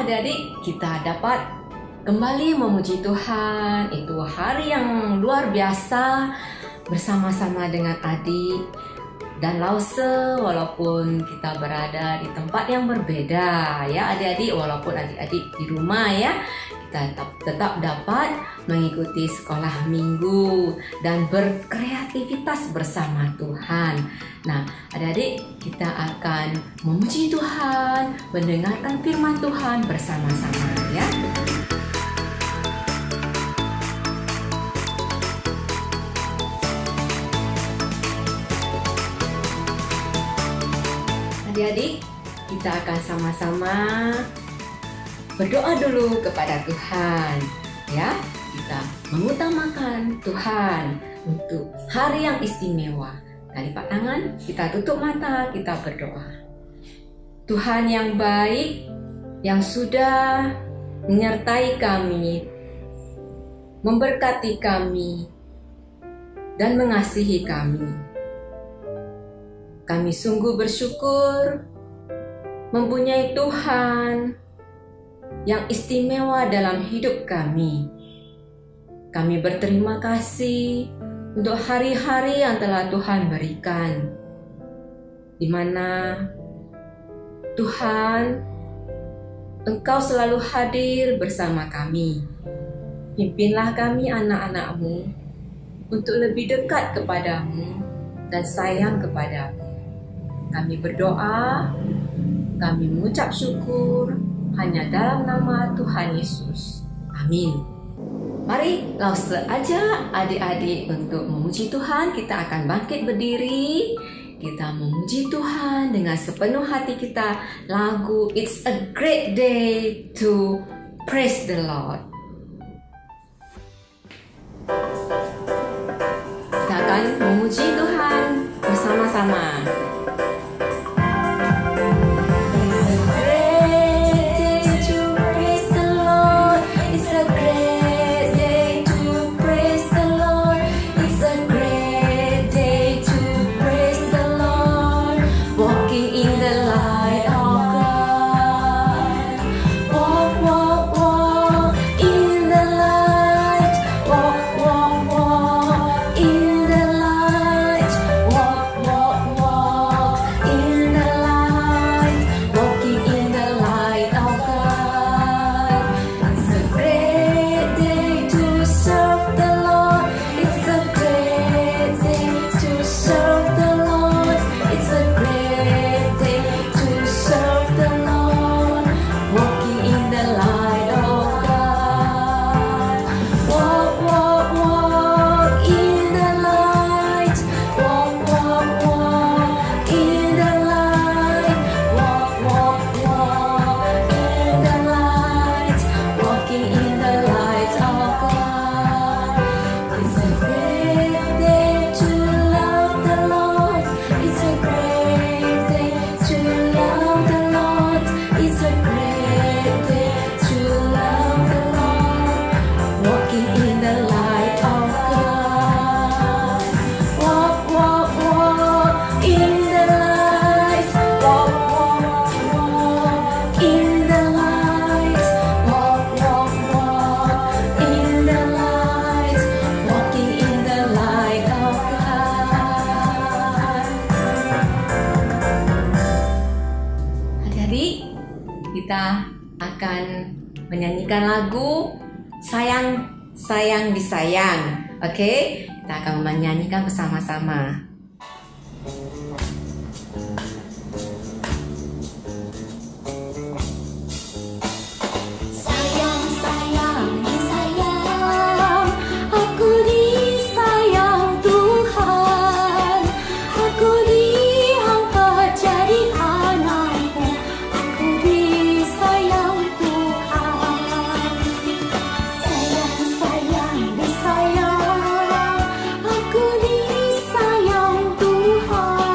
Ya adik-adik, kita dapat kembali memuji Tuhan. Itu hari yang luar biasa bersama-sama dengan adik dan Lause, walaupun kita berada di tempat yang berbeda ya adik-adik, walaupun adik-adik di rumah ya, kita tetap dapat mengikuti sekolah minggu dan berkreativitas bersama Tuhan. Nah, adik-adik, kita akan memuji Tuhan, mendengarkan firman Tuhan bersama-sama ya. Adik-adik, kita akan sama-sama berdoa dulu kepada Tuhan ya. Kita mengutamakan Tuhan untuk hari yang istimewa. Nah, lipat tangan, kita tutup mata, kita berdoa. Tuhan yang baik, yang sudah menyertai kami, memberkati kami, dan mengasihi kami. Kami sungguh bersyukur mempunyai Tuhan yang istimewa dalam hidup kami. Kami berterima kasih untuk hari-hari yang telah Tuhan berikan, di mana Tuhan, Engkau selalu hadir bersama kami. Pimpinlah kami anak-anak-Mu untuk lebih dekat kepadamu dan sayang kepadamu. Kami berdoa, kami mengucap syukur hanya dalam nama Tuhan Yesus. Amin. Mari Lause ajak adik-adik untuk memuji Tuhan. Kita akan bangkit berdiri. Kita memuji Tuhan dengan sepenuh hati kita. Lagu It's a Great Day to Praise the Lord. Kita akan memuji Tuhan bersama-sama. Kita akan menyanyikan lagu Sayang, Sayang Disayang. Oke, kita akan menyanyikan bersama-sama. Sayang, aku disayang Tuhan.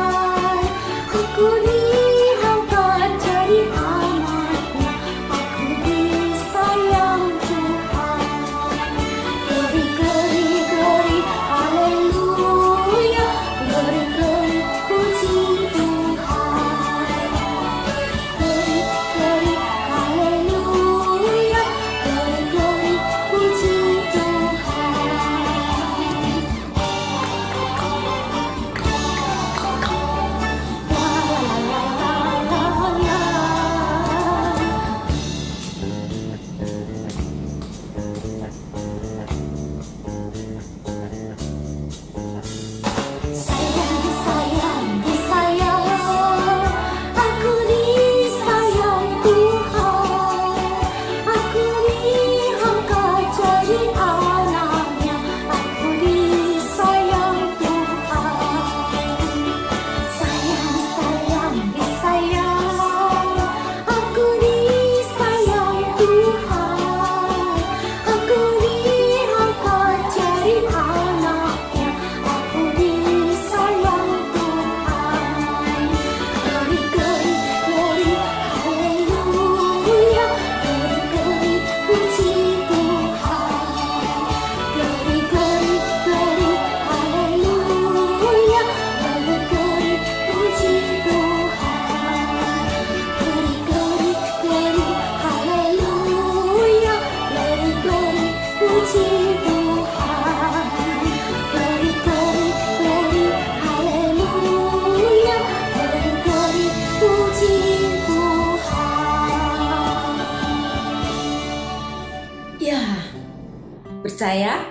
percaya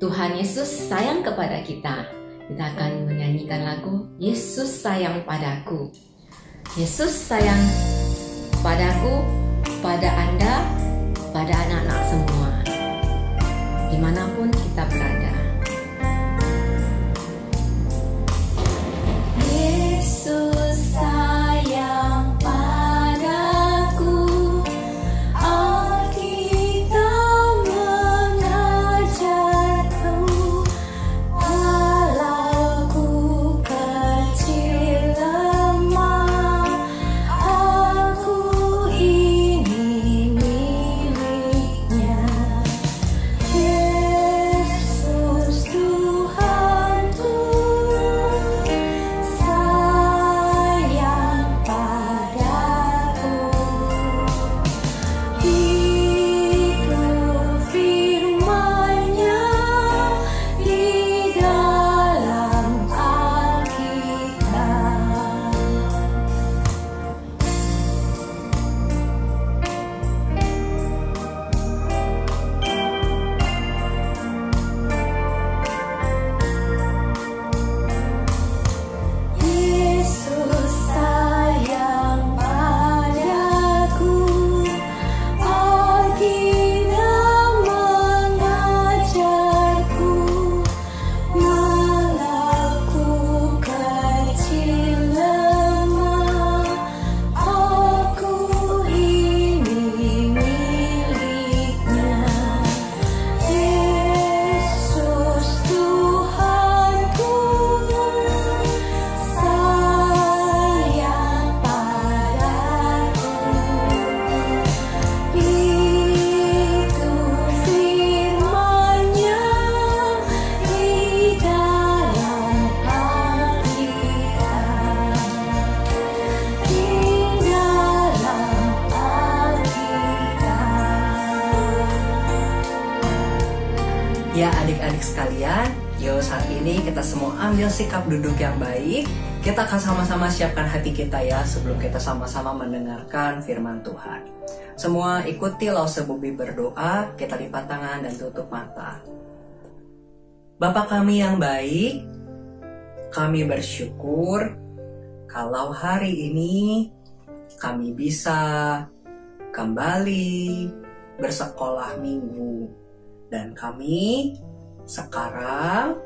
Tuhan Yesus sayang kepada kita. Kita akan menyanyikan lagu Yesus sayang padaku. Yesus sayang padaku, pada Anda, pada anak-anak semua, dimanapun kita berada. Yesus sayang padaku, Alkitab mengajarku, walau ku kecil lemah, aku ini miliknya. Yesus Tuhanku sayang padaku. Itu firman-Nya di dalam Alkitab. Yesus sayang padaku, Alkitab mengajarku, walau ku kecil lemah, aku ini miliknya. Yesus Tuhanku sayang padaku. Itu firman-Nya di dalam Alkitab. Di dalam Alkitab. Ya adik-adik sekalian, yuk saat ini kita semua ambil sikap duduk yang baik. Kita akan sama-sama siapkan hati kita ya sebelum kita sama-sama mendengarkan firman Tuhan. Semua ikuti Lause Bobby berdoa, kita lipat tangan dan tutup mata. Bapa kami yang baik, kami bersyukur kalau hari ini kami bisa kembali bersekolah minggu. Dan kami sekarang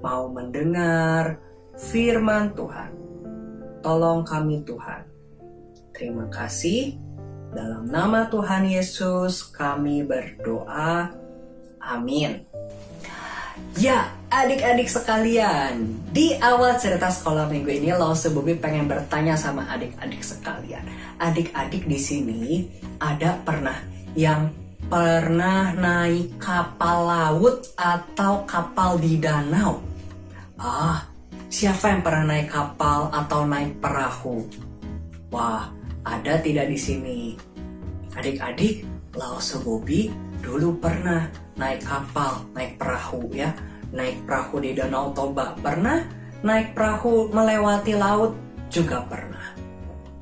mau mendengar firman Tuhan. Tolong kami Tuhan. Terima kasih. Dalam nama Tuhan Yesus kami berdoa. Amin. Ya, adik-adik sekalian, di awal cerita sekolah minggu ini Lause Bobby pengen bertanya sama adik-adik sekalian. Adik-adik di sini ada yang pernah naik kapal laut atau kapal di danau? Siapa yang pernah naik kapal atau naik perahu? Wah, ada tidak di sini? Adik-adik, Lause Bobby dulu pernah naik kapal, naik perahu ya. Naik perahu di Danau Toba pernah, naik perahu melewati laut juga pernah.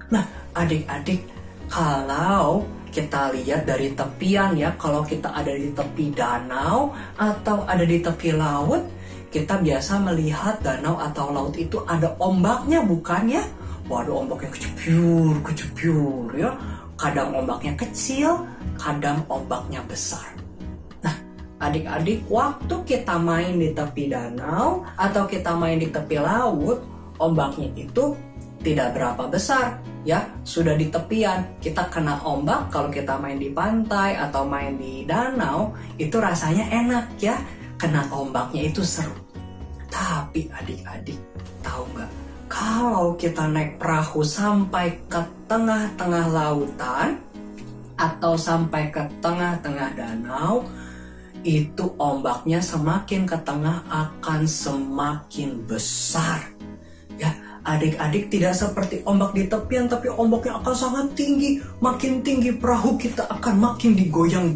Nah, adik-adik, kalau kita lihat dari tepian ya, kalau kita ada di tepi danau atau ada di tepi laut, kita biasa melihat danau atau laut itu ada ombaknya bukan ya? Waduh, ombaknya kecupur ya. Kadang ombaknya kecil, kadang ombaknya besar. Nah, adik-adik, waktu kita main di tepi danau atau kita main di tepi laut, ombaknya itu tidak berapa besar ya, sudah di tepian. Kita kena ombak kalau kita main di pantai atau main di danau, itu rasanya enak ya, kena ombaknya itu seru. Tapi adik-adik tahu nggak, kalau kita naik perahu sampai ke tengah-tengah lautan atau sampai ke tengah-tengah danau, itu ombaknya semakin ke tengah akan semakin besar ya. Adik-adik, tidak seperti ombak di tepian, tapi ombaknya akan sangat tinggi. Makin tinggi perahu kita akan makin digoyang.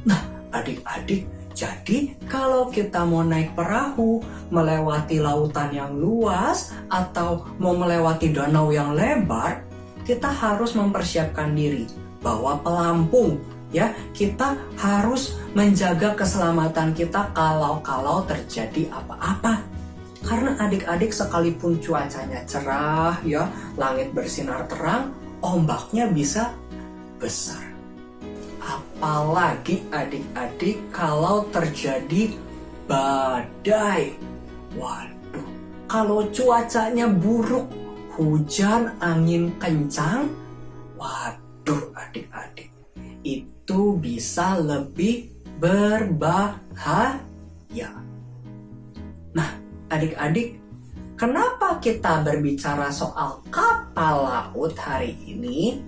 Nah, adik-adik, jadi kalau kita mau naik perahu, melewati lautan yang luas, atau mau melewati danau yang lebar, kita harus mempersiapkan diri, bawa pelampung, Ya, kita harus menjaga keselamatan kita kalau terjadi apa-apa. Karena adik-adik sekalipun cuacanya cerah, ya, langit bersinar terang, ombaknya bisa besar. Apalagi adik-adik kalau terjadi badai. Waduh, kalau cuacanya buruk, hujan, angin kencang, waduh adik-adik, itu bisa lebih berbahaya. Nah, adik-adik, kenapa kita berbicara soal kapal laut hari ini?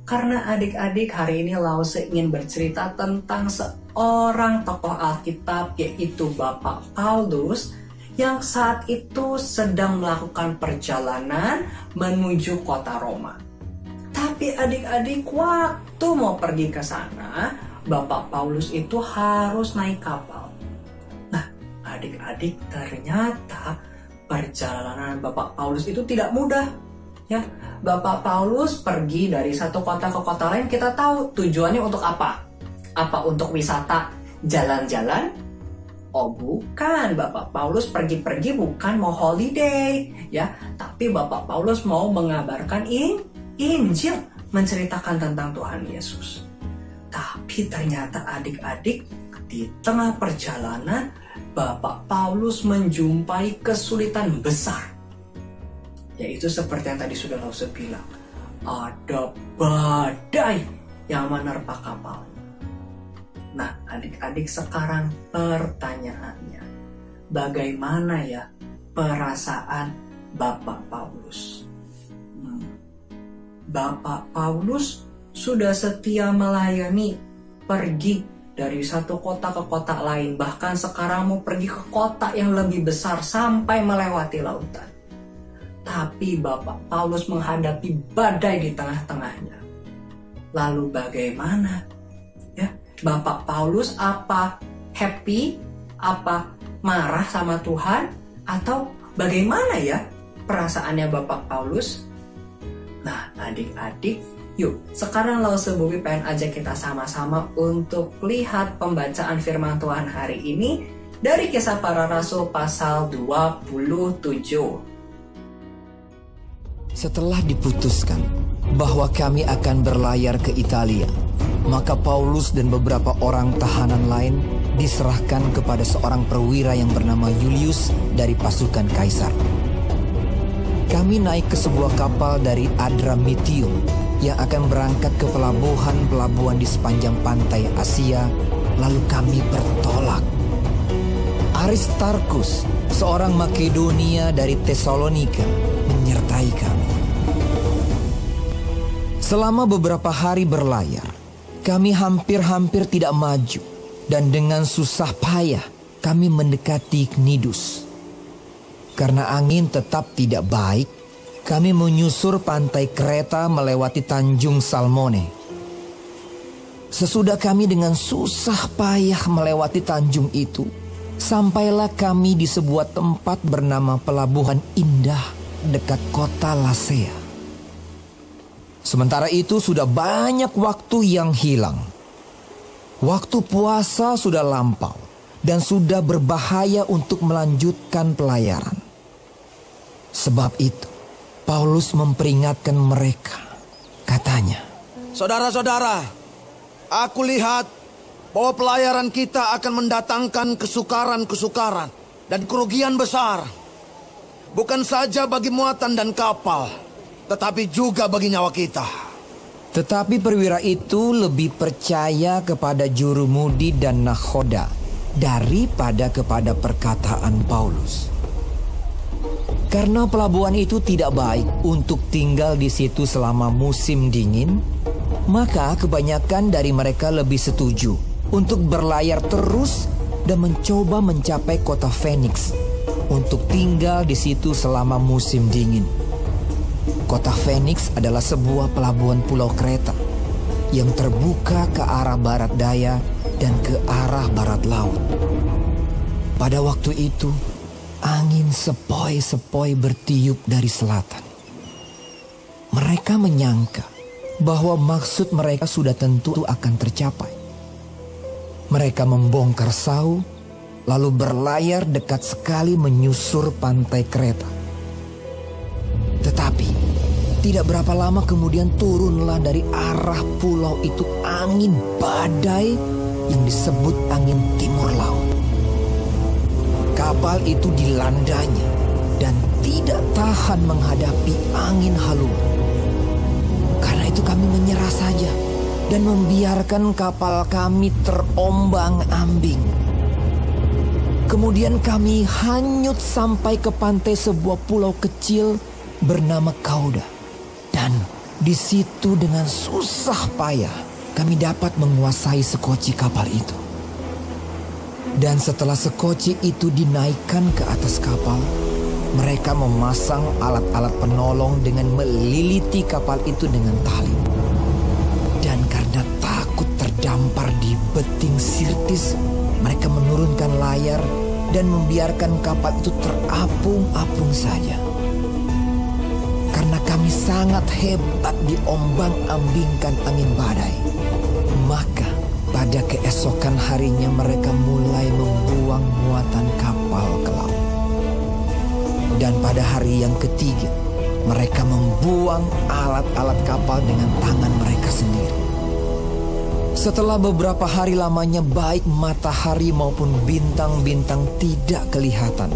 Karena adik-adik, hari ini Lause ingin bercerita tentang seorang tokoh Alkitab, yaitu Bapak Paulus, yang saat itu sedang melakukan perjalanan menuju kota Roma. Tapi adik-adik, waktu mau pergi ke sana, Bapak Paulus itu harus naik kapal. Nah, adik-adik, ternyata perjalanan Bapak Paulus itu tidak mudah. Ya, Bapak Paulus pergi dari satu kota ke kota lain, kita tahu tujuannya untuk apa? Apa untuk wisata jalan-jalan? Oh bukan, Bapak Paulus pergi-pergi bukan mau holiday, ya, tapi Bapak Paulus mau mengabarkan Injil, menceritakan tentang Tuhan Yesus. Tapi ternyata adik-adik, di tengah perjalanan Bapak Paulus menjumpai kesulitan besar. Yaitu seperti yang tadi sudah Lause bilang, ada badai yang menerpa kapalnya. Nah, adik-adik, sekarang pertanyaannya, bagaimana ya perasaan Bapak Paulus? Bapak Paulus sudah setia melayani, pergi dari satu kota ke kota lain, bahkan sekarang mau pergi ke kota yang lebih besar sampai melewati lautan. Tapi Bapak Paulus menghadapi badai di tengah-tengahnya. Lalu bagaimana? Ya, Bapak Paulus apa happy, apa marah sama Tuhan, atau bagaimana ya perasaannya Bapak Paulus? Nah, adik-adik, yuk sekarang Lause Bobi pengen ajak kita sama-sama untuk lihat pembacaan firman Tuhan hari ini dari Kisah Para Rasul pasal 27. Setelah diputuskan bahwa kami akan berlayar ke Italia, maka Paulus dan beberapa orang tahanan lain diserahkan kepada seorang perwira yang bernama Julius dari pasukan Kaisar. Kami naik ke sebuah kapal dari Adramitium yang akan berangkat ke pelabuhan-pelabuhan di sepanjang pantai Asia, lalu kami bertolak. Aristarkus, seorang Makedonia dari Tesalonika, menyertai kami. Selama beberapa hari berlayar, kami hampir-hampir tidak maju, dan dengan susah payah kami mendekati Knidus. Karena angin tetap tidak baik, kami menyusur pantai Kreta melewati Tanjung Salmone. Sesudah kami dengan susah payah melewati tanjung itu, sampailah kami di sebuah tempat bernama Pelabuhan Indah dekat kota Lasea. Sementara itu sudah banyak waktu yang hilang. Waktu puasa sudah lampau dan sudah berbahaya untuk melanjutkan pelayaran. Sebab itu, Paulus memperingatkan mereka. Katanya, "Saudara-saudara, aku lihat bahwa pelayaran kita akan mendatangkan kesukaran-kesukaran dan kerugian besar. Bukan saja bagi muatan dan kapal, tetapi juga bagi nyawa kita." Tetapi perwira itu lebih percaya kepada jurumudi dan nakhoda daripada kepada perkataan Paulus. Karena pelabuhan itu tidak baik untuk tinggal di situ selama musim dingin, maka kebanyakan dari mereka lebih setuju untuk berlayar terus dan mencoba mencapai kota Phoenix untuk tinggal di situ selama musim dingin. Kota Phoenix adalah sebuah pelabuhan pulau Kreta yang terbuka ke arah barat daya dan ke arah barat laut. Pada waktu itu, angin sepoi-sepoi bertiup dari selatan. Mereka menyangka bahwa maksud mereka sudah tentu akan tercapai. Mereka membongkar sau, lalu berlayar dekat sekali menyusur pantai Kreta. Tetapi tidak berapa lama kemudian turunlah dari arah pulau itu angin badai yang disebut angin timur laut. Kapal itu dilandanya dan tidak tahan menghadapi angin haluan. Karena itu kami menyerah saja dan membiarkan kapal kami terombang-ambing. Kemudian kami hanyut sampai ke pantai sebuah pulau kecil bernama Kauda. Dan di situ dengan susah payah kami dapat menguasai sekoci kapal itu. Dan setelah sekoci itu dinaikkan ke atas kapal, mereka memasang alat-alat penolong dengan meliliti kapal itu dengan tali. Dan karena takut terdampar di beting Sirtis, mereka menurunkan layar dan membiarkan kapal itu terapung-apung saja. Karena kami sangat hebat diombang-ambingkan angin badai, maka pada keesokan harinya mereka mulai membuang muatan kapal ke laut. Dan pada hari yang ketiga, mereka membuang alat-alat kapal dengan tangan mereka sendiri. Setelah beberapa hari lamanya baik matahari maupun bintang-bintang tidak kelihatan,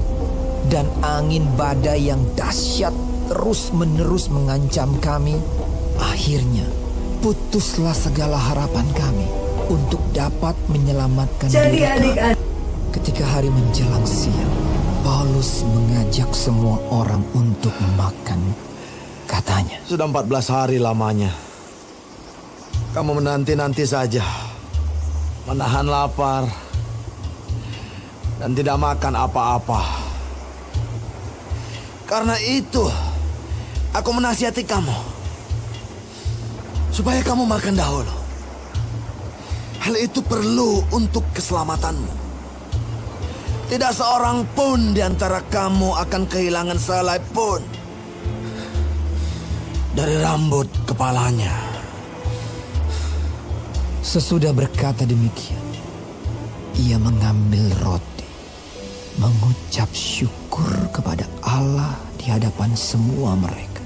dan angin badai yang dahsyat terus-menerus mengancam kami, akhirnya putuslah segala harapan kami untuk dapat menyelamatkan diri. Ketika hari menjelang siang, Paulus mengajak semua orang untuk makan. Katanya, Sudah 14 hari lamanya. Kamu menanti-nanti saja, menahan lapar, dan tidak makan apa-apa. Karena itu, aku menasihati kamu, supaya kamu makan dahulu. Hal itu perlu untuk keselamatanmu. Tidak seorang pun di antara kamu akan kehilangan sehelai pun dari rambut kepalanya. sesudah berkata demikian, ia mengambil roti, mengucap syukur kepada Allah di hadapan semua mereka,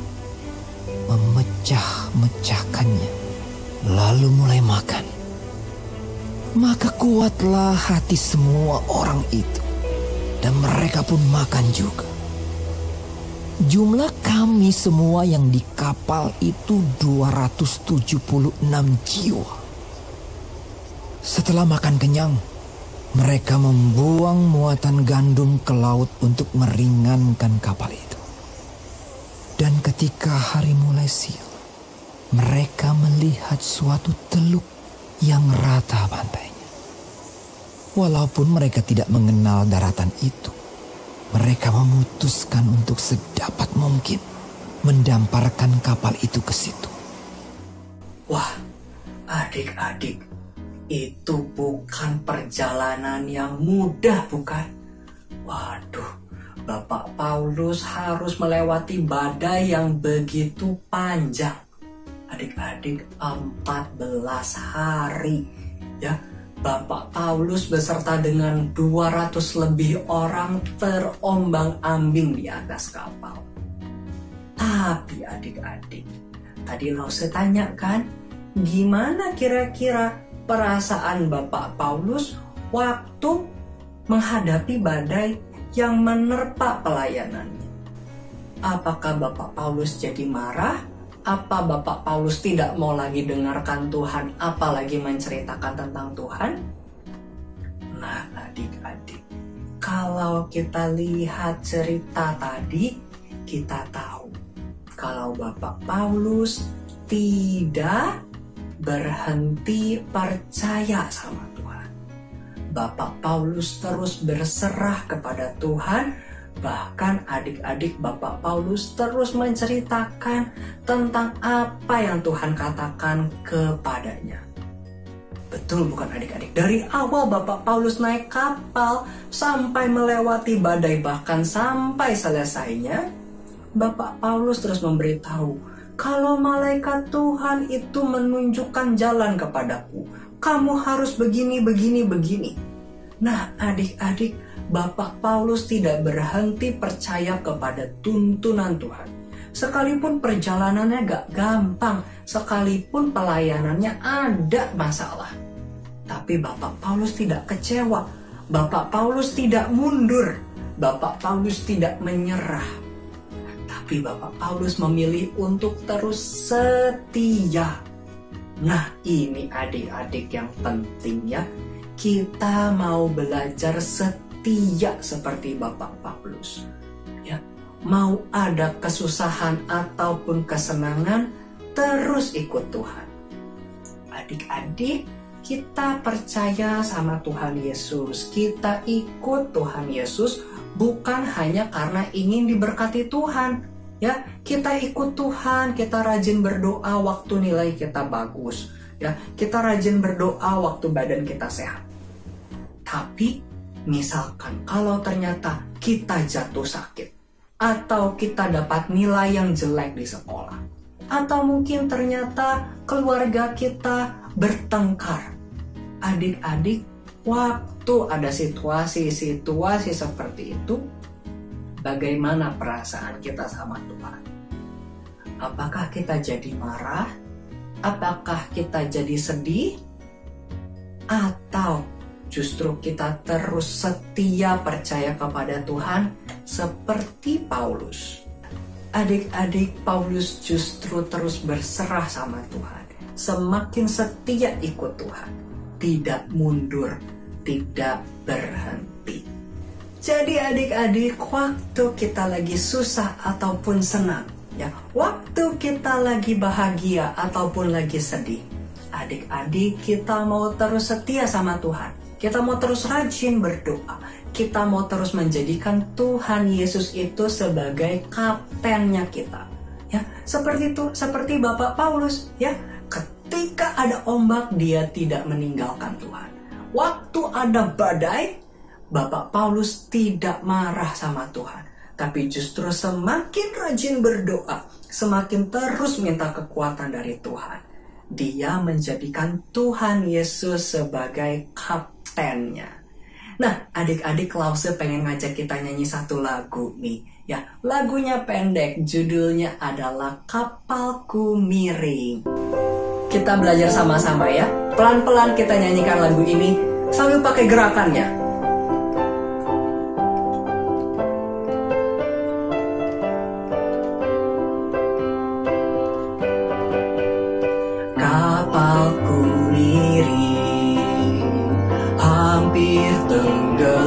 memecah-mecahkannya, lalu mulai makan. Maka kuatlah hati semua orang itu, dan mereka pun makan juga. Jumlah kami semua yang di kapal itu 276 jiwa. Setelah makan kenyang, mereka membuang muatan gandum ke laut untuk meringankan kapal itu. Dan ketika hari mulai siang, mereka melihat suatu teluk yang rata pantainya. Walaupun mereka tidak mengenal daratan itu, mereka memutuskan untuk sedapat mungkin mendamparkan kapal itu ke situ. Wah, adik-adik, itu bukan perjalanan yang mudah, bukan? Waduh, Bapak Paulus harus melewati badai yang begitu panjang. Adik-adik, 14 hari, ya. Bapak Paulus beserta dengan 200 lebih orang terombang-ambing di atas kapal. Tapi adik-adik, tadi Lause tanya kan, gimana kira-kira perasaan Bapak Paulus waktu menghadapi badai yang menerpa pelayanannya? Apakah Bapak Paulus jadi marah? Apa Bapak Paulus tidak mau lagi dengarkan Tuhan, apalagi menceritakan tentang Tuhan? Nah, adik-adik, kalau kita lihat cerita tadi, kita tahu kalau Bapak Paulus tidak berhenti percaya sama Tuhan. Bapak Paulus terus berserah kepada Tuhan. Bahkan adik-adik, Bapak Paulus terus menceritakan tentang apa yang Tuhan katakan kepadanya. Betul bukan adik-adik? Dari awal Bapak Paulus naik kapal sampai melewati badai, bahkan sampai selesainya, Bapak Paulus terus memberitahu kalau malaikat Tuhan itu menunjukkan jalan kepadaku, kamu harus begini, begini, begini. Nah, adik-adik, Bapak Paulus tidak berhenti percaya kepada tuntunan Tuhan. Sekalipun perjalanannya gak gampang, sekalipun pelayanannya ada masalah. Tapi Bapak Paulus tidak kecewa, Bapak Paulus tidak mundur, Bapak Paulus tidak menyerah. Tapi Bapak Paulus memilih untuk terus setia. Nah, ini adik-adik yang penting ya. Kita mau belajar setia seperti Bapak Paulus. Ya, mau ada kesusahan ataupun kesenangan, terus ikut Tuhan. Adik-adik, kita percaya sama Tuhan Yesus. Kita ikut Tuhan Yesus bukan hanya karena ingin diberkati Tuhan. Ya, kita ikut Tuhan, kita rajin berdoa waktu nilai kita bagus. Ya, kita rajin berdoa waktu badan kita sehat. Tapi misalkan kalau ternyata kita jatuh sakit, atau kita dapat nilai yang jelek di sekolah, atau mungkin ternyata keluarga kita bertengkar. Adik-adik, waktu ada situasi-situasi seperti itu, bagaimana perasaan kita sama Tuhan? Apakah kita jadi marah? Apakah kita jadi sedih? Atau justru kita terus setia percaya kepada Tuhan seperti Paulus? Adik-adik, Paulus justru terus berserah sama Tuhan. Semakin setia ikut Tuhan, tidak mundur, tidak berhenti. Jadi adik-adik, waktu kita lagi susah ataupun senang, ya, waktu kita lagi bahagia ataupun lagi sedih, adik-adik, kita mau terus setia sama Tuhan. Kita mau terus rajin berdoa. Kita mau terus menjadikan Tuhan Yesus itu sebagai kaptennya kita. Ya, seperti itu, seperti Bapak Paulus, ya. Ketika ada ombak, dia tidak meninggalkan Tuhan. Waktu ada badai, Bapak Paulus tidak marah sama Tuhan, tapi justru semakin rajin berdoa, semakin terus minta kekuatan dari Tuhan. Dia menjadikan Tuhan Yesus sebagai kaptennya. Nah, adik-adik, Lause pengen ngajak kita nyanyi satu lagu nih. Ya, lagunya pendek, judulnya adalah Kapalku Miring. Kita belajar sama-sama ya. Pelan-pelan kita nyanyikan lagu ini sambil pakai gerakannya. Kapalku miring, hampir tenggelam.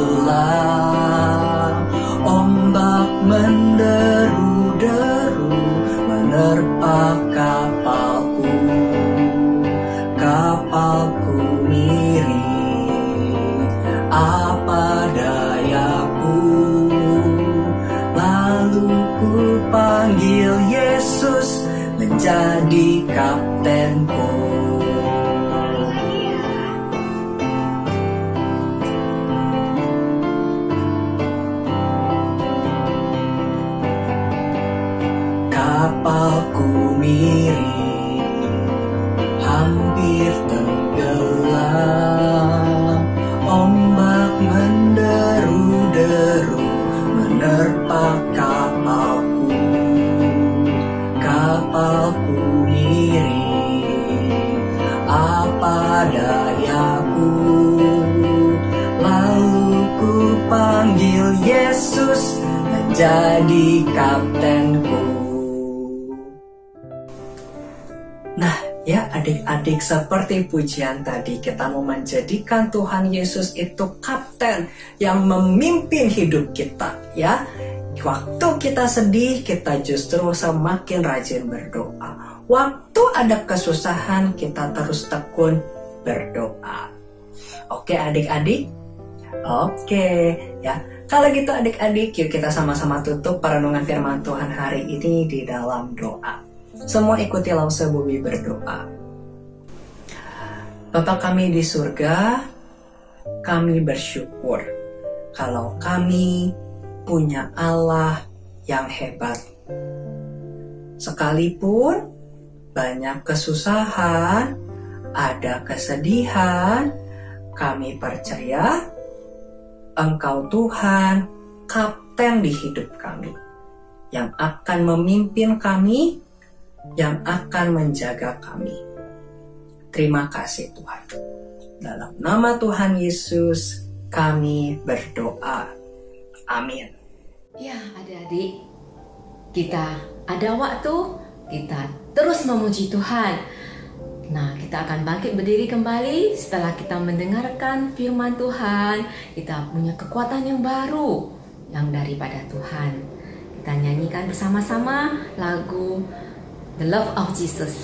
Ombak menderu-deru menerpa kapalku. Kapalku miring, apa dayaku? Lalu ku panggil Yesus menjadi kaptenku. Kapalku miring, hampir tenggelam. Ombak menderu-deru menerpa kapalku. Kapalku miring, apa dayaku? Lalu ku panggil Yesus menjadi kaptenku. Nah, ya adik-adik, seperti pujian tadi, kita mau menjadikan Tuhan Yesus itu kapten yang memimpin hidup kita, ya. Waktu kita sedih, kita justru semakin rajin berdoa. Waktu ada kesusahan, kita terus tekun berdoa. Oke adik-adik? Oke, ya. Kalau gitu adik-adik, yuk kita sama-sama tutup perenungan firman Tuhan hari ini di dalam doa. Semua ikuti Lause Bobi berdoa. Bapa kami di surga, kami bersyukur kalau kami punya Allah yang hebat. Sekalipun banyak kesusahan, ada kesedihan, kami percaya Engkau Tuhan, kapten di hidup kami, yang akan memimpin kami, yang akan menjaga kami. Terima kasih Tuhan. Dalam nama Tuhan Yesus, kami berdoa. Amin. Ya, adik-adik, kita ada waktu, kita terus memuji Tuhan. Nah, kita akan bangkit berdiri kembali setelah kita mendengarkan firman Tuhan. Kita punya kekuatan yang baru yang daripada Tuhan. Kita nyanyikan bersama-sama lagu The Love of Jesus.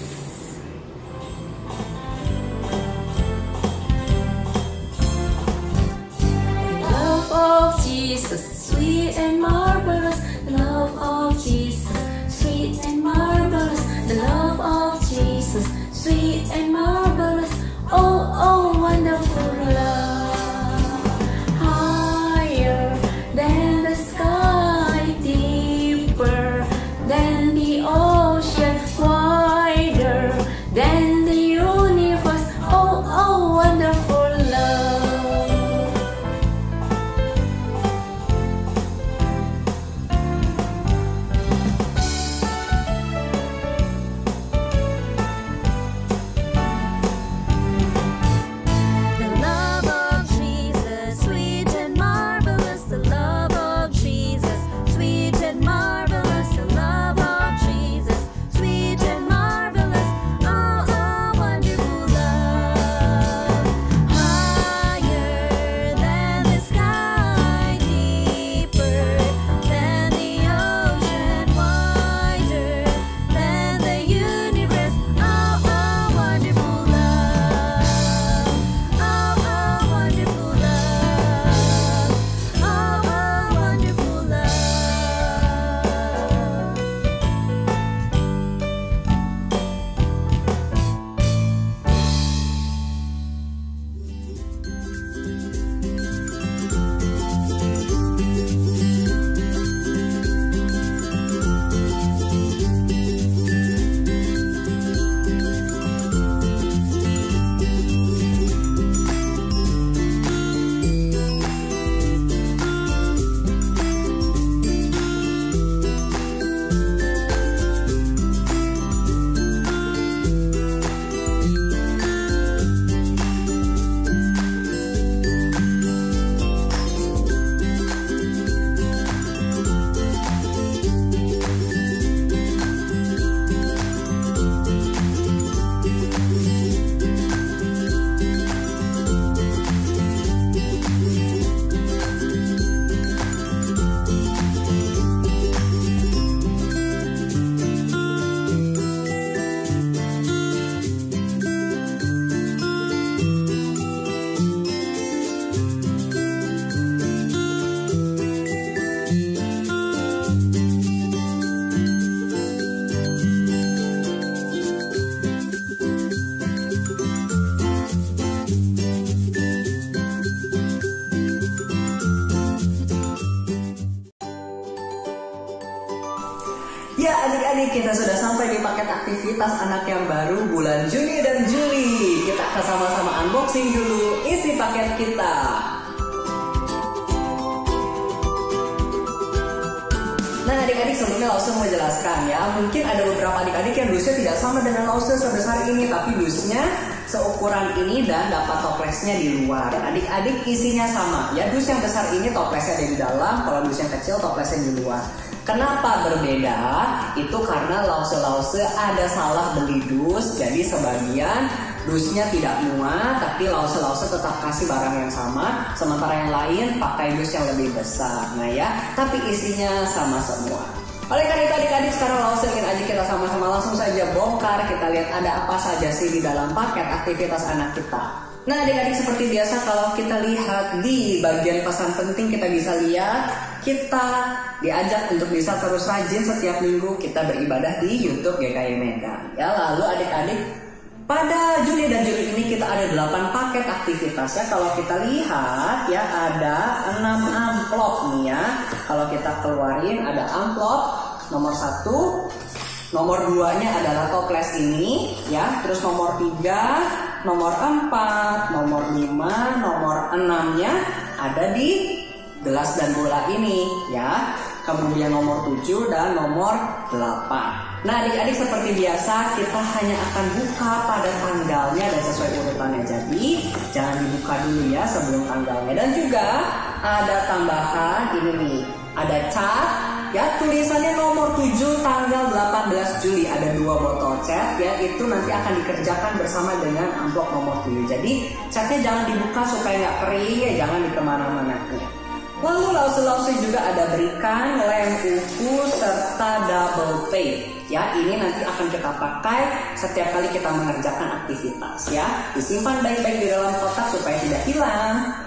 The love of Jesus, sweet and marvelous. The love of Jesus, sweet and marvelous. The love of Jesus, sweet and marvelous. Oh, oh, wonderful love. Higher than the sky, deeper than the ocean, wider than the universe. Oh, oh, wonderful love. The love of Jesus, sweet and marvelous. The love of Jesus, sweet and marvelous. The love of Jesus, sweet and marvelous. Oh, oh, wonderful love. Higher than the sky, deeper than the ocean, wider than the universe. Oh, oh, wonderful love. Oh, oh, wonderful love. Oh, oh, wonderful love. Ya adik-adik, kita sudah sampai di paket aktivitas anak yang baru bulan Juni dan Juli. Kita akan sama-sama unboxing dulu isi paket kita. Nah adik-adik, sebelumnya Lause mau jelaskan ya. Mungkin ada beberapa adik-adik yang dusnya tidak sama dengan Lause sebesar ini, tapi dusnya seukuran ini dan dapat toplesnya di luar. Adik-adik isinya sama ya. Dus yang besar ini toplesnya ada di dalam, kalau dus yang kecil toplesnya di luar. Kenapa berbeda? Itu karena Lause ada salah beli dus, jadi sebagian dusnya tidak muat, tapi Lause tetap kasih barang yang sama, sementara yang lain pakai dus yang lebih besar. Nah ya, tapi isinya sama semua. Oleh karena itu adik-adik, sekarang Lause ingin ajak kita sama-sama langsung saja bongkar. Kita lihat ada apa saja sih di dalam paket aktivitas anak kita. Nah adik-adik, seperti biasa kalau kita lihat di bagian pesan penting, kita bisa lihat kita diajak untuk bisa terus rajin setiap minggu kita beribadah di YouTube GKI Medan. Ya, lalu adik-adik, pada Juni dan Juli ini kita ada 8 paket aktivitas ya. Kalau kita lihat ya, ada 6 amplop nih ya. Kalau kita keluarin ada amplop nomor 1, Nomor 2-nya adalah toples ini ya. Terus nomor 3, nomor 4, nomor 5, nomor 6-nya ada di gelas dan bola ini ya. Kemudian nomor 7 dan nomor 8. Nah adik-adik, seperti biasa kita hanya akan buka pada tanggalnya dan sesuai urutannya. Jadi jangan dibuka dulu ya sebelum tanggalnya. Dan juga ada tambahan ini nih, ada cat ya, tulisannya nomor 7 tanggal 18 Juli. Ada 2 botol cat ya, itu nanti akan dikerjakan bersama dengan amplop nomor 7. Jadi catnya jangan dibuka supaya nggak kering ya, jangan di kemana-mana ya. Lalu lause-lause juga ada berikan, lem uku, serta double tape. Ya, ini nanti akan kita pakai setiap kali kita mengerjakan aktivitas ya. Disimpan baik-baik di dalam kotak supaya tidak hilang.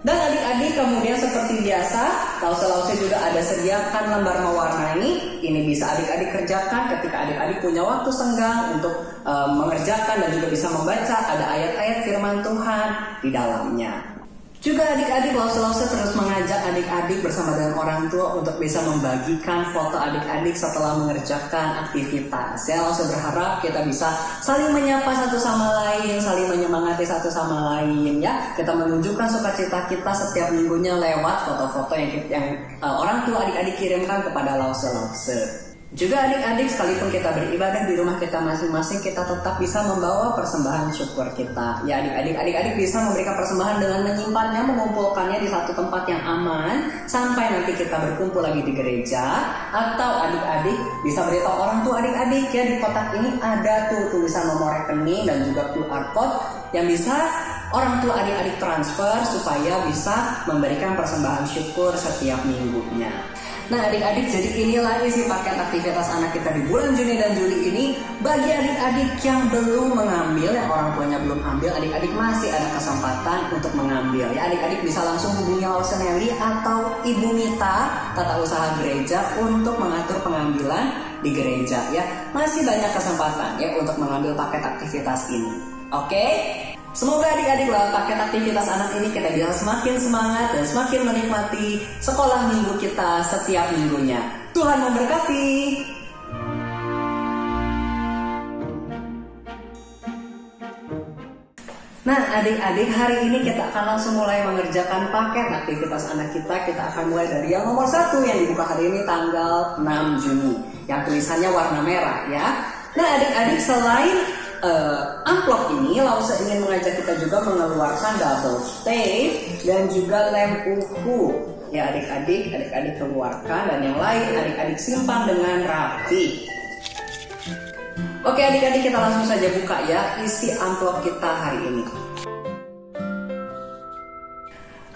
Dan adik-adik kemudian seperti biasa, lause-lause juga ada sediakan lembar mewarnai. Ini bisa adik-adik kerjakan ketika adik-adik punya waktu senggang untuk mengerjakan dan juga bisa membaca. Ada ayat-ayat firman Tuhan di dalamnya. Juga adik-adik lause-lause terus mengajak adik-adik bersama dengan orang tua untuk bisa membagikan foto adik-adik setelah mengerjakan aktivitas. Ya, lause berharap kita bisa saling menyapa satu sama lain, saling menyemangati satu sama lain ya. Kita menunjukkan sukacita kita setiap minggunya lewat foto-foto yang orang tua adik-adik kirimkan kepada lause-lause. Juga adik-adik, sekalipun kita beribadah di rumah kita masing-masing, kita tetap bisa membawa persembahan syukur kita. Ya adik-adik bisa memberikan persembahan dengan menyimpannya, mengumpulkannya di satu tempat yang aman sampai nanti kita berkumpul lagi di gereja. Atau adik-adik bisa beritahu orang tua adik-adik ya, di kotak ini ada tuh tulisan nomor rekening dan juga QR code yang bisa orang tua adik-adik transfer supaya bisa memberikan persembahan syukur setiap minggunya. Nah adik-adik, jadi inilah isi paket aktivitas anak kita di bulan Juni dan Juli ini. Bagi adik-adik yang belum mengambil, yang orang tuanya belum ambil, adik-adik masih ada kesempatan untuk mengambil ya. Adik-adik bisa langsung hubungi Lause Nelly atau Ibu Mita, tata usaha gereja, untuk mengatur pengambilan di gereja ya. Masih banyak kesempatan ya untuk mengambil paket aktivitas ini. Oke? Semoga adik-adik lewat paket aktivitas anak ini kita bisa semakin semangat dan semakin menikmati sekolah minggu kita setiap minggunya. Tuhan memberkati. Nah adik-adik, hari ini kita akan langsung mulai mengerjakan paket aktivitas anak kita. Kita akan mulai dari yang nomor 1 yang dibuka hari ini tanggal 6 Juni. Yang tulisannya warna merah ya. Nah adik-adik, selain amplop ini, Lause ingin mengajak kita juga mengeluarkan double tape dan juga lem uhu. Ya adik-adik keluarkan, dan yang lain adik-adik simpan dengan rapi. Oke adik-adik, kita langsung saja buka ya isi amplop kita hari ini.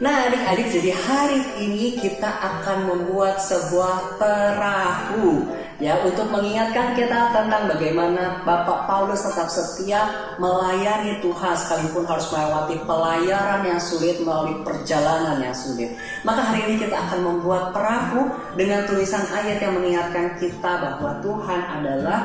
Nah adik-adik, jadi hari ini kita akan membuat sebuah perahu ya, untuk mengingatkan kita tentang bagaimana Bapak Paulus tetap setia melayani Tuhan sekalipun harus melewati pelayaran yang sulit, melalui perjalanan yang sulit. Maka hari ini kita akan membuat perahu dengan tulisan ayat yang mengingatkan kita bahwa Tuhan adalah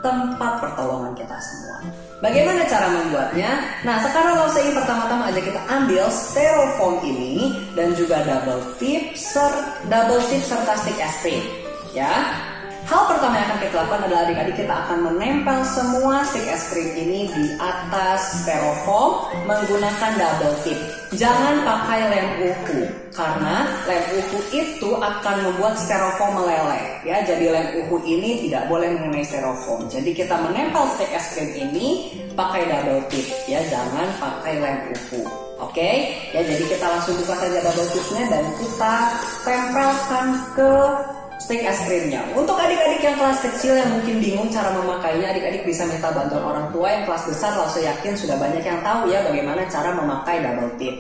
tempat pertolongan kita semua. Bagaimana cara membuatnya? Nah sekarang Lause ingin pertama-tama aja kita ambil styrofoam ini dan juga double tip serta stick es krim ya. Hal pertama yang akan kita lakukan adalah adik-adik kita akan menempel semua stick es krim ini di atas styrofoam menggunakan double tip. Jangan pakai lem uhu, karena lem uhu itu akan membuat styrofoam meleleh ya. Jadi lem uhu ini tidak boleh mengenai styrofoam. Jadi kita menempel stick es krim ini pakai double tip ya, jangan pakai lem uhu. Oke? Ya, jadi kita langsung buka saja double tipnya dan kita tempelkan ke stick es krimnya. Untuk adik-adik yang kelas kecil yang mungkin bingung cara memakainya, adik-adik bisa minta bantuan orang tua. Yang kelas besar, Lause yakin sudah banyak yang tahu ya bagaimana cara memakai double tip.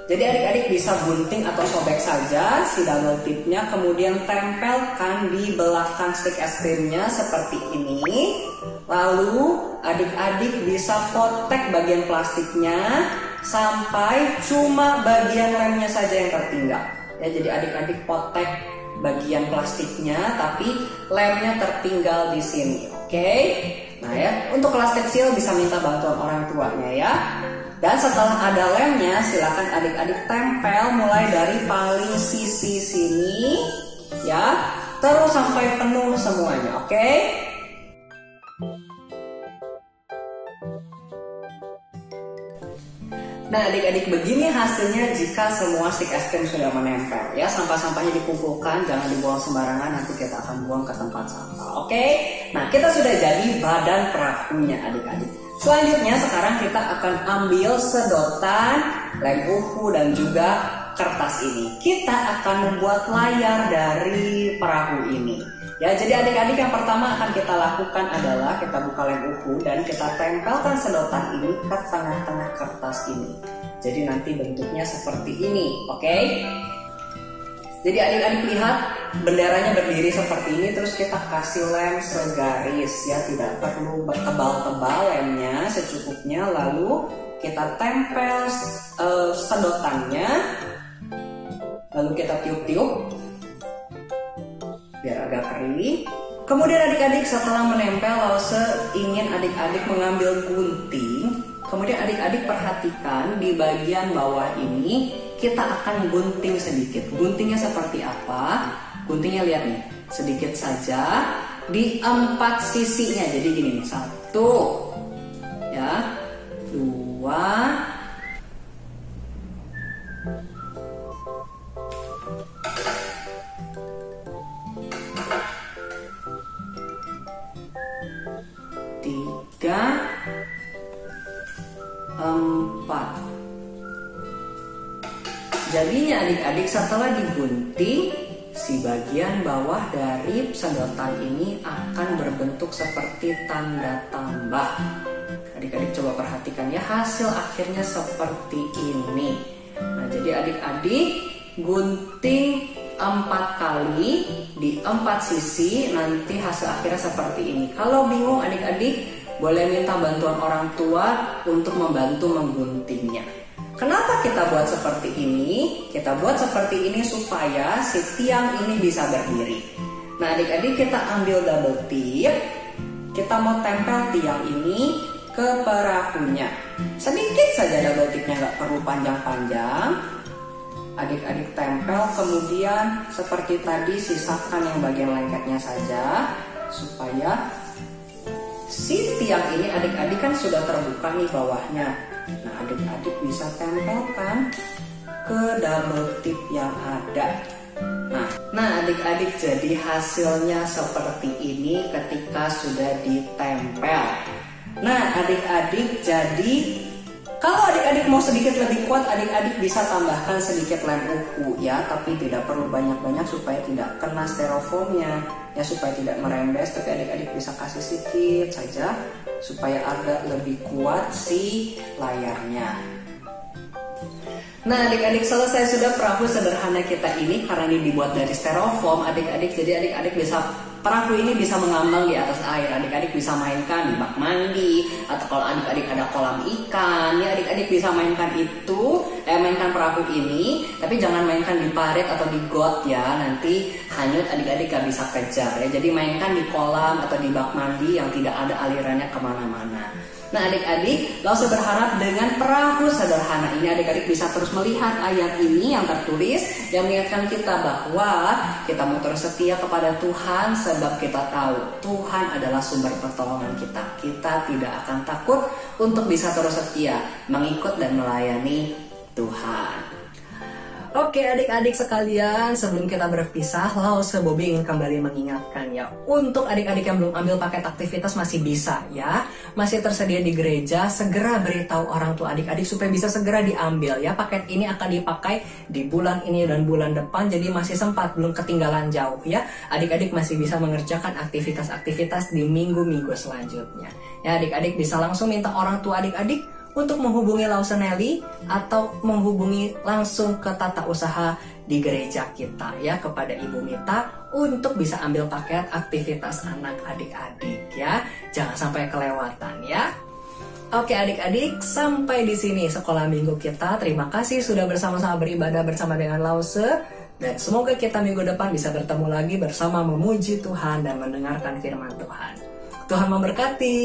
Jadi adik-adik bisa gunting atau sobek saja si double tipnya, kemudian tempelkan di belakang stick es krimnya seperti ini. Lalu adik-adik bisa potek bagian plastiknya sampai cuma bagian lemnya saja yang tertinggal. Ya, jadi adik-adik potek bagian plastiknya tapi lemnya tertinggal di sini. Oke? Nah ya, untuk kelas kecil bisa minta bantuan orang tuanya ya. Dan setelah ada lemnya, silakan adik-adik tempel mulai dari paling sisi sini ya terus sampai penuh semuanya, oke? Nah adik-adik, begini hasilnya jika semua stick es krim sudah menempel ya. Sampah-sampahnya dikumpulkan, jangan dibuang sembarangan, nanti kita akan buang ke tempat sampah. Oke, nah kita sudah jadi badan perahunya adik-adik. Selanjutnya sekarang kita akan ambil sedotan, lem uhu dan juga kertas ini. Kita akan membuat layar dari perahu ini. Ya, jadi adik-adik yang pertama akan kita lakukan adalah kita buka lem uhu dan kita tempelkan sedotan ini ke tengah-tengah kertas ini. Jadi nanti bentuknya seperti ini, oke? Jadi adik-adik lihat benderanya berdiri seperti ini, terus kita kasih lem segaris ya, tidak perlu tebal-tebal lemnya, secukupnya. Lalu kita tempel sedotannya, lalu kita tiup-tiup biar agak kering. Kemudian adik-adik setelah menempel, Lause ingin adik-adik mengambil gunting. Kemudian adik-adik perhatikan di bagian bawah ini kita akan gunting sedikit. Guntingnya seperti apa? Guntingnya lihat nih, sedikit saja di 4 sisinya. Jadi gini nih, 1 ya, 2, 3, 4. Jadinya adik-adik setelah digunting, si bagian bawah dari sedotan ini akan berbentuk seperti tanda tambah. Adik-adik coba perhatikan ya, hasil akhirnya seperti ini. Nah, jadi adik-adik gunting 4 kali di 4 sisi, nanti hasil akhirnya seperti ini. Kalau bingung adik-adik boleh minta bantuan orang tua untuk membantu mengguntingnya. Kenapa kita buat seperti ini? Kita buat seperti ini supaya si tiang ini bisa berdiri. Nah adik-adik, kita ambil double tip, kita mau tempel tiang ini ke perahunya. Sedikit saja double tipnya, nggak perlu panjang-panjang. Adik-adik tempel, kemudian seperti tadi sisakan yang bagian lengketnya saja, supaya si tiang ini adik-adik kan sudah terbuka nih bawahnya. Nah adik-adik bisa tempelkan ke double tip yang ada. Nah adik-adik, jadi hasilnya seperti ini ketika sudah ditempel. Nah adik-adik, jadi kalau adik-adik mau sedikit lebih kuat, adik-adik bisa tambahkan sedikit lem uhu ya, tapi tidak perlu banyak-banyak supaya tidak kena styrofoamnya ya, supaya tidak merembes. Tapi adik-adik bisa kasih sedikit saja supaya agak lebih kuat si layarnya. Nah adik-adik, selesai sudah perahu sederhana kita ini. Karena ini dibuat dari styrofoam adik-adik, jadi adik-adik bisa, perahu ini bisa mengambang di atas air. Adik-adik bisa mainkan di bak mandi, atau kalau adik-adik ada kolam ikan ya, adik-adik bisa mainkan itu, mainkan perahu ini. Tapi jangan mainkan di parit atau di got ya, nanti hanyut, adik-adik gak bisa kejar ya. Jadi mainkan di kolam atau di bak mandi yang tidak ada alirannya kemana-mana. Nah adik-adik, Lause berharap dengan perahu sederhana ini adik-adik bisa terus melihat ayat ini yang tertulis, yang mengingatkan kita bahwa kita mau terus setia kepada Tuhan, sebab kita tahu Tuhan adalah sumber pertolongan kita. Kita tidak akan takut untuk bisa terus setia mengikut dan melayani Tuhan. Oke adik-adik sekalian, sebelum kita berpisah, Lause Bobby ingin kembali mengingatkan ya, untuk adik-adik yang belum ambil paket aktivitas masih bisa ya, masih tersedia di gereja. Segera beritahu orang tua adik-adik supaya bisa segera diambil ya. Paket ini akan dipakai di bulan ini dan bulan depan, jadi masih sempat, belum ketinggalan jauh ya. Adik-adik masih bisa mengerjakan aktivitas-aktivitas di minggu-minggu selanjutnya ya. Adik-adik bisa langsung minta orang tua adik-adik untuk menghubungi Lause Nelly atau menghubungi langsung ke tata usaha di gereja kita ya, kepada Ibu Mita untuk bisa ambil paket aktivitas anak adik-adik ya. Jangan sampai kelewatan ya. Oke adik-adik, sampai di sini sekolah minggu kita. Terima kasih sudah bersama-sama beribadah bersama dengan Lause, dan semoga kita minggu depan bisa bertemu lagi bersama memuji Tuhan dan mendengarkan firman Tuhan. Tuhan memberkati.